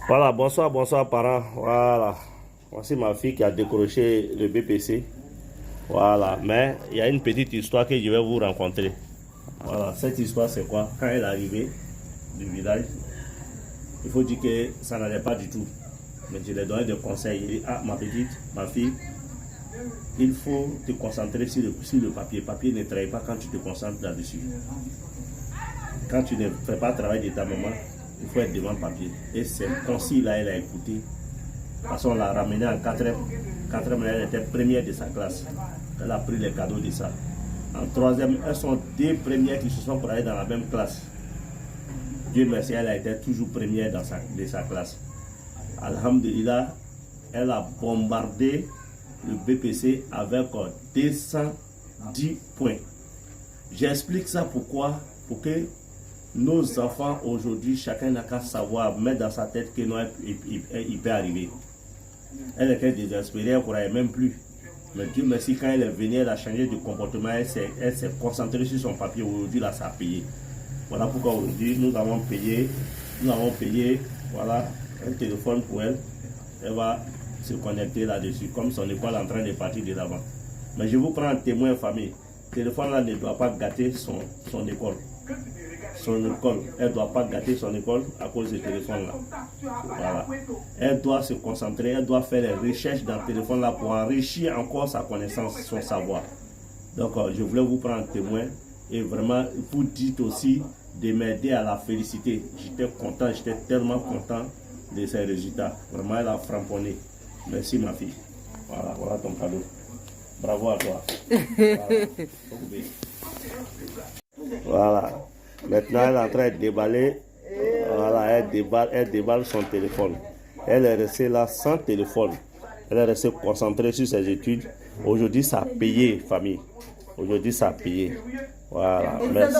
Voilà, bonsoir, bonsoir parents. Voilà. Voici ma fille qui a décroché le BPC. Voilà, mais il y a une petite histoire que je vais vous rencontrer. Voilà, cette histoire c'est quoi? Quand elle est arrivée du village, il faut dire que ça n'allait pas du tout. Mais je lui ai donné des conseils. Il dit, ah ma petite, ma fille, il faut te concentrer sur le papier. Papier ne travaille pas quand tu te concentres là-dessus. Quand tu ne fais pas le travail de ta maman, il faut être devant le papier. Et c'est conseil là, elle a écouté. Parce qu'on l'a ramenée en 4e. 4e, elle était première de sa classe. Elle a pris les cadeaux de ça. En 3e, elles sont deux premières qui se sont pour aller dans la même classe. Dieu merci, elle a été toujours première de sa classe. Alhamdulillah, elle a bombardé le BPC avec 210 points. J'explique ça pourquoi? Pour que nos enfants aujourd'hui, chacun n'a qu'à savoir, mettre dans sa tête que non, il peut arriver. Elle était désespérée, elle ne croyait même plus. Mais Dieu merci, quand elle est venue, elle a changé de comportement, elle s'est concentrée sur son papier. Aujourd'hui, là, ça a payé. Voilà pourquoi aujourd'hui, nous avons payé, voilà, un téléphone pour elle. Elle va se connecter là-dessus, comme son école est en train de partir de l'avant. Mais je vous prends un témoin famille. Le téléphone là ne doit pas gâter son école. Son école, elle ne doit pas gâter son école à cause du téléphone là. Voilà. Elle doit se concentrer, elle doit faire les recherches dans le téléphone là pour enrichir encore sa connaissance, son savoir. Donc je voulais vous prendre un témoin et vraiment vous dites aussi de m'aider à la féliciter. J'étais content, j'étais tellement content de ses résultats. Vraiment, elle a framponné. Merci ma fille. Voilà, voilà ton cadeau. Bravo à toi. Voilà. Maintenant, elle est en train de déballer. Voilà, elle déballe son téléphone. Elle est restée là sans téléphone. Elle est restée concentrée sur ses études. Aujourd'hui, ça a payé, famille. Aujourd'hui, ça a payé. Voilà, merci.